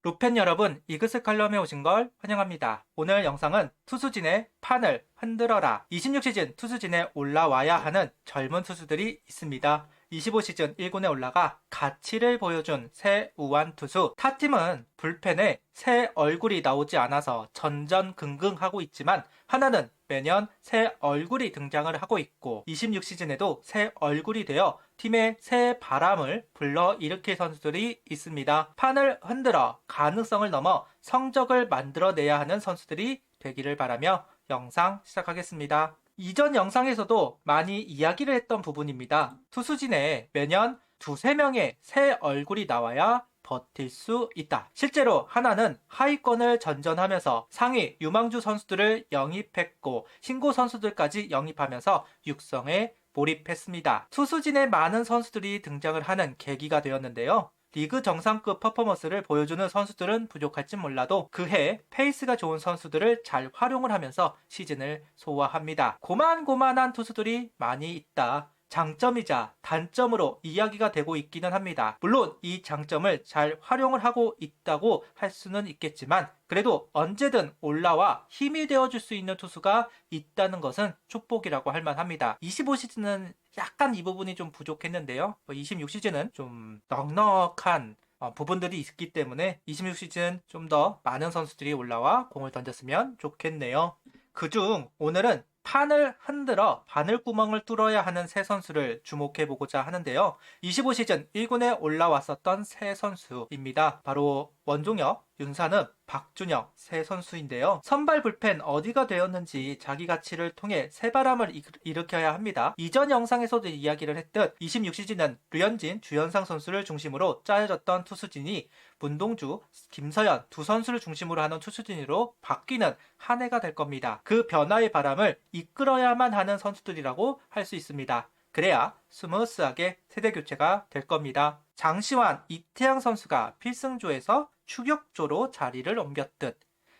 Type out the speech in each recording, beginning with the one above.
루펜 여러분, 이그스 칼럼에 오신 걸 환영합니다. 오늘 영상은 투수진의 판을 흔들어라. 26시즌 투수진에 올라와야 하는 젊은 투수들이 있습니다. 25시즌 1군에 올라가 가치를 보여준 새 우완 투수. 타팀은 불펜에 새 얼굴이 나오지 않아서 전전긍긍하고 있지만 하나는 매년 새 얼굴이 등장을 하고 있고 26시즌에도 새 얼굴이 되어 팀의 새 바람을 불러일으킬 선수들이 있습니다. 판을 흔들어 가능성을 넘어 성적을 만들어내야 하는 선수들이 되기를 바라며 영상 시작하겠습니다. 이전 영상에서도 많이 이야기를 했던 부분입니다. 투수진에 매년 두세 명의 새 얼굴이 나와야 버틸 수 있다. 실제로 하나는 하위권을 전전하면서 상위 유망주 선수들을 영입했고 신고 선수들까지 영입하면서 육성에 몰입했습니다. 투수진에 많은 선수들이 등장을 하는 계기가 되었는데요. 리그 정상급 퍼포먼스를 보여주는 선수들은 부족할지 몰라도 그해 페이스가 좋은 선수들을 잘 활용을 하면서 시즌을 소화합니다. 고만고만한 투수들이 많이 있다. 장점이자 단점으로 이야기가 되고 있기는 합니다. 물론 이 장점을 잘 활용을 하고 있다고 할 수는 있겠지만 그래도 언제든 올라와 힘이 되어줄 수 있는 투수가 있다는 것은 축복이라고 할 만합니다. 25시즌은 약간 이 부분이 좀 부족했는데요. 26시즌은 좀 넉넉한 부분들이 있기 때문에 26시즌 좀 더 많은 선수들이 올라와 공을 던졌으면 좋겠네요. 그중 오늘은 판을 흔들어 바늘구멍을 뚫어야 하는 새 선수를 주목해보고자 하는데요. 25시즌 1군에 올라왔었던 새 선수입니다. 바로 원종혁, 윤산읍, 박준혁 새 선수인데요. 선발 불펜 어디가 되었는지 자기 가치를 통해 새바람을 일으켜야 합니다. 이전 영상에서도 이야기를 했듯 26시즌은 류현진, 주현상 선수를 중심으로 짜여졌던 투수진이 문동주, 김서현 두 선수를 중심으로 하는 투수진으로 바뀌는 한 해가 될 겁니다. 그 변화의 바람을 이끌어야만 하는 선수들이라고 할 수 있습니다. 그래야 스무스하게 세대 교체가 될 겁니다. 장시환, 이태양 선수가 필승조에서 추격조로 자리를 옮겼듯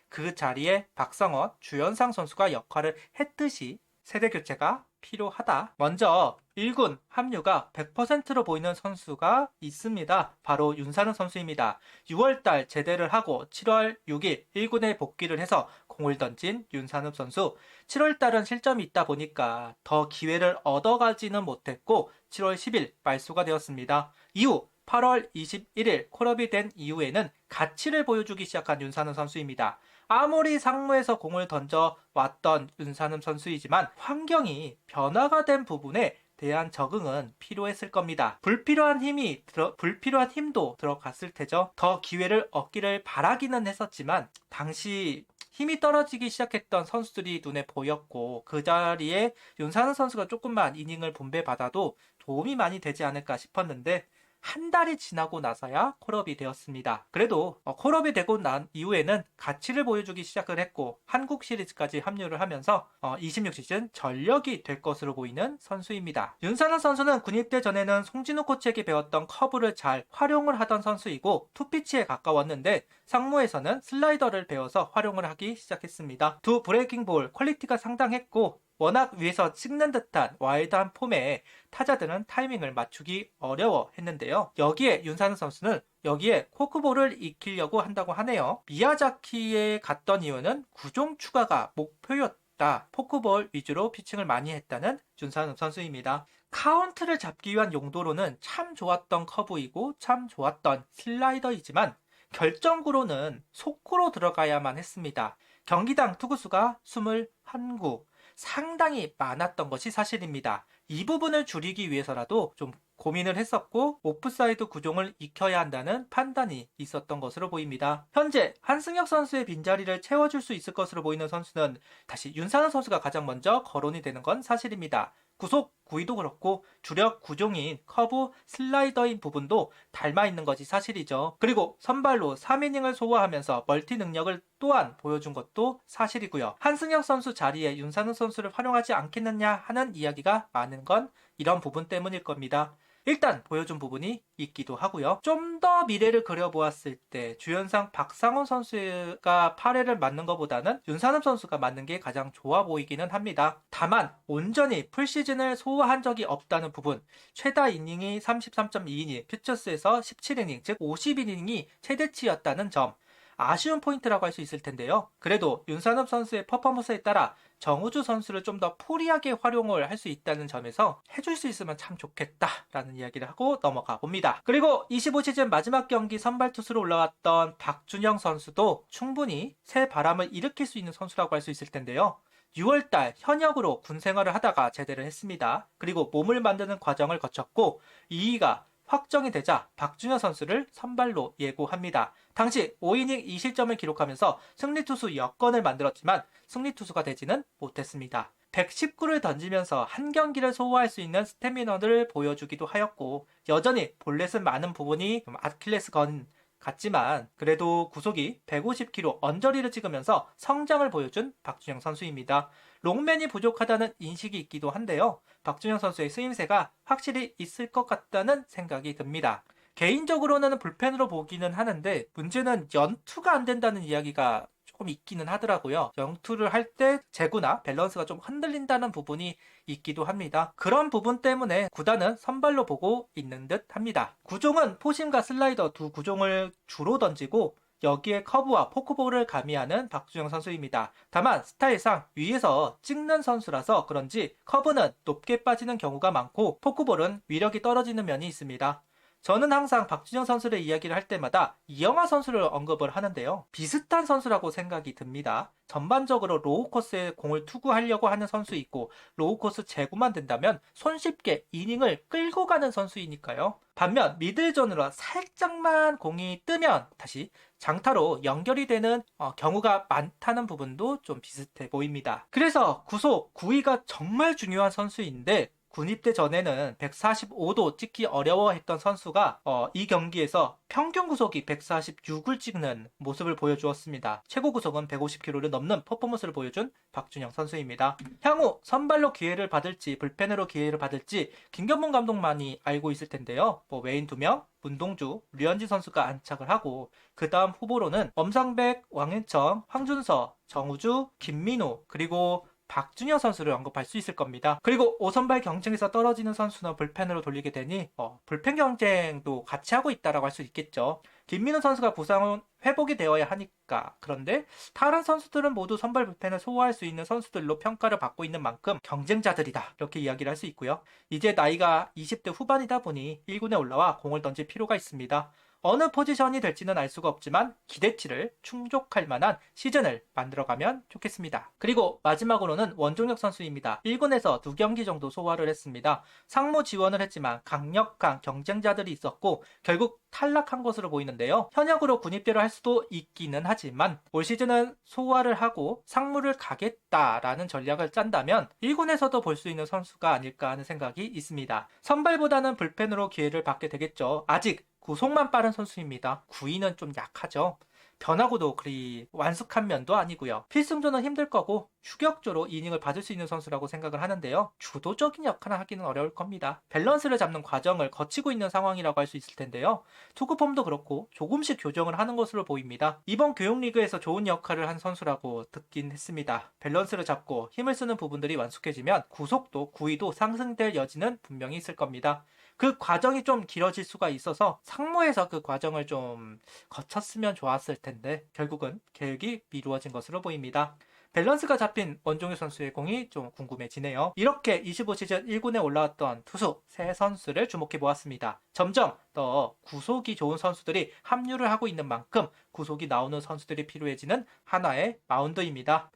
그 자리에 박성원, 주현상 선수가 역할을 했듯이 세대 교체가 필요하다. 먼저 1군 합류가 100%로 보이는 선수가 있습니다. 바로 윤산우 선수입니다. 6월달 제대를 하고 7월 6일 1군에 복귀를 해서 공을 던진 윤산우 선수. 7월달은 실점이 있다 보니까 더 기회를 얻어가지는 못했고 7월 10일 말소가 되었습니다. 이후 8월 21일 콜업이 된 이후에는 가치를 보여주기 시작한 윤산우 선수입니다. 아무리 상무에서 공을 던져왔던 윤산음 선수이지만 환경이 변화가 된 부분에 대한 적응은 필요했을 겁니다. 불필요한 힘도 들어갔을 테죠. 더 기회를 얻기를 바라기는 했었지만 당시 힘이 떨어지기 시작했던 선수들이 눈에 보였고 그 자리에 윤산음 선수가 조금만 이닝을 분배받아도 도움이 많이 되지 않을까 싶었는데 한 달이 지나고 나서야 콜업이 되었습니다. 그래도 콜업이 되고 난 이후에는 가치를 보여주기 시작을 했고 한국 시리즈까지 합류를 하면서 26시즌 전력이 될 것으로 보이는 선수입니다. 윤산호 선수는 군입대 전에는 송진우 코치에게 배웠던 커브를 잘 활용을 하던 선수이고 투피치에 가까웠는데 상무에서는 슬라이더를 배워서 활용을 하기 시작했습니다. 두 브레이킹 볼 퀄리티가 상당했고 워낙 위에서 찍는 듯한 와일드한 폼에 타자들은 타이밍을 맞추기 어려워 했는데요. 여기에 윤산우 선수는 여기에 코크볼을 익히려고 한다고 하네요. 미야자키에 갔던 이유는 구종 추가가 목표였다. 포크볼 위주로 피칭을 많이 했다는 윤산우 선수입니다. 카운트를 잡기 위한 용도로는 참 좋았던 커브이고 참 좋았던 슬라이더이지만 결정구로는 속구로 들어가야만 했습니다. 경기당 투구수가 21구 상당히 많았던 것이 사실입니다. 이 부분을 줄이기 위해서라도 좀 고민을 했었고 오프사이드 구종을 익혀야 한다는 판단이 있었던 것으로 보입니다. 현재 한승혁 선수의 빈자리를 채워줄 수 있을 것으로 보이는 선수는 다시 윤상은 선수가 가장 먼저 거론이 되는 건 사실입니다. 구속 구위도 그렇고 주력 구종인 커브 슬라이더인 부분도 닮아있는 것이 사실이죠. 그리고 선발로 3이닝을 소화하면서 멀티 능력을 또한 보여준 것도 사실이고요. 한승혁 선수 자리에 윤상은 선수를 활용하지 않겠느냐 하는 이야기가 많은 건 이런 부분 때문일 겁니다. 일단 보여준 부분이 있기도 하고요. 좀 더 미래를 그려보았을 때 주연상 박상훈 선수가 8회를 맞는 것보다는 윤산업 선수가 맞는 게 가장 좋아 보이기는 합니다. 다만 온전히 풀시즌을 소화한 적이 없다는 부분, 최다 이닝이 33.2이닝, 퓨처스에서 17이닝, 즉 50이닝이 최대치였다는 점, 아쉬운 포인트라고 할 수 있을 텐데요. 그래도 윤산업 선수의 퍼포먼스에 따라 정우주 선수를 좀 더 프리하게 활용을 할 수 있다는 점에서 해줄 수 있으면 참 좋겠다라는 이야기를 하고 넘어가 봅니다. 그리고 25시즌 마지막 경기 선발 투수로 올라왔던 박준영 선수도 충분히 새 바람을 일으킬 수 있는 선수라고 할 수 있을 텐데요. 6월달 현역으로 군 생활을 하다가 제대를 했습니다. 그리고 몸을 만드는 과정을 거쳤고 2위가 확정이 되자 박준현 선수를 선발로 예고합니다. 당시 5이닝 2실점을 기록하면서 승리투수 여건을 만들었지만 승리투수가 되지는 못했습니다. 119를 던지면서 한 경기를 소화할 수 있는 스태미너를 보여주기도 하였고 여전히 볼넷은 많은 부분이 좀 아킬레스건 같지만 그래도 구속이 150km 언저리를 찍으면서 성장을 보여준 박준영 선수입니다. 롱맨이 부족하다는 인식이 있기도 한데요. 박준영 선수의 쓰임새가 확실히 있을 것 같다는 생각이 듭니다. 개인적으로는 불펜으로 보기는 하는데 문제는 연투가 안 된다는 이야기가 조금 있기는 하더라고요. 영투를 할 때 제구나 밸런스가 좀 흔들린다는 부분이 있기도 합니다. 그런 부분 때문에 구단은 선발로 보고 있는 듯 합니다. 구종은 포심과 슬라이더 두 구종을 주로 던지고 여기에 커브와 포크볼을 가미하는 박주영 선수입니다. 다만 스타일상 위에서 찍는 선수라서 그런지 커브는 높게 빠지는 경우가 많고 포크볼은 위력이 떨어지는 면이 있습니다. 저는 항상 박준영 선수를 이야기를 할 때마다 이영하 선수를 언급을 하는데요. 비슷한 선수라고 생각이 듭니다. 전반적으로 로우 코스에 공을 투구하려고 하는 선수 있고 로우 코스 제구만 된다면 손쉽게 이닝을 끌고 가는 선수이니까요. 반면 미들존으로 살짝만 공이 뜨면 다시 장타로 연결이 되는 경우가 많다는 부분도 좀 비슷해 보입니다. 그래서 구속 9위가 정말 중요한 선수인데 군입대 전에는 145도 찍기 어려워했던 선수가 이 경기에서 평균 구속이 146을 찍는 모습을 보여주었습니다. 최고 구속은 150km를 넘는 퍼포먼스를 보여준 박준영 선수입니다. 향후 선발로 기회를 받을지 불펜으로 기회를 받을지 김경문 감독만이 알고 있을 텐데요. 외인 2명, 문동주, 류현진 선수가 안착을 하고 그 다음 후보로는 엄상백, 왕윤청, 황준서, 정우주, 김민우 그리고 박준영 선수를 언급할 수 있을 겁니다. 그리고 5선발 경쟁에서 떨어지는 선수는 불펜으로 돌리게 되니 불펜 경쟁도 같이 하고 있다라고 할 수 있겠죠. 김민우 선수가 부상 회복이 되어야 하니까. 그런데 다른 선수들은 모두 선발 불펜을 소화할 수 있는 선수들로 평가를 받고 있는 만큼 경쟁자들이다. 이렇게 이야기를 할 수 있고요. 이제 나이가 20대 후반이다 보니 1군에 올라와 공을 던질 필요가 있습니다. 어느 포지션이 될지는 알 수가 없지만 기대치를 충족할 만한 시즌을 만들어가면 좋겠습니다. 그리고 마지막으로는 원종혁 선수입니다. 1군에서 2경기 정도 소화를 했습니다. 상무 지원을 했지만 강력한 경쟁자들이 있었고 결국 탈락한 것으로 보이는데요. 현역으로 군입대를 할 수도 있기는 하지만 올 시즌은 소화를 하고 상무를 가겠다라는 전략을 짠다면 1군에서도 볼 수 있는 선수가 아닐까 하는 생각이 있습니다. 선발보다는 불펜으로 기회를 받게 되겠죠. 아직 구속만 빠른 선수입니다. 구위는 좀 약하죠. 변화구도 그리 완숙한 면도 아니고요. 필승조는 힘들 거고 추격조로 이닝을 받을 수 있는 선수라고 생각을 하는데요. 주도적인 역할을 하기는 어려울 겁니다. 밸런스를 잡는 과정을 거치고 있는 상황이라고 할 수 있을 텐데요. 투구폼도 그렇고 조금씩 교정을 하는 것으로 보입니다. 이번 교육리그에서 좋은 역할을 한 선수라고 듣긴 했습니다. 밸런스를 잡고 힘을 쓰는 부분들이 완숙해지면 구속도 구위도 상승될 여지는 분명히 있을 겁니다. 그 과정이 좀 길어질 수가 있어서 상무에서 그 과정을 좀 거쳤으면 좋았을 텐데 결국은 계획이 미루어진 것으로 보입니다. 밸런스가 잡힌 원종혁 선수의 공이 좀 궁금해지네요. 이렇게 25시즌 1군에 올라왔던 투수 세 선수를 주목해 보았습니다. 점점 더 구속이 좋은 선수들이 합류를 하고 있는 만큼 구속이 나오는 선수들이 필요해지는 하나의 마운드입니다.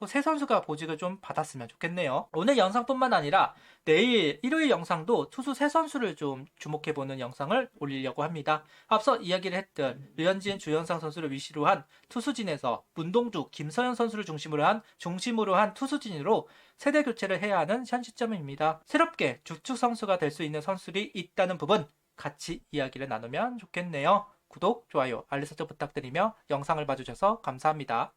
새 선수가 보직을 좀 받았으면 좋겠네요. 오늘 영상뿐만 아니라 내일 일요일 영상도 투수 새 선수를 좀 주목해보는 영상을 올리려고 합니다. 앞서 이야기를 했던 류현진, 주현상 선수를 위시로 한 투수진에서 문동주, 김서현 선수를 중심으로 한 투수진으로 세대 교체를 해야 하는 현 시점입니다. 새롭게 주축 선수가 될 수 있는 선수들이 있다는 부분 같이 이야기를 나누면 좋겠네요. 구독, 좋아요, 알림 설정 부탁드리며 영상을 봐주셔서 감사합니다.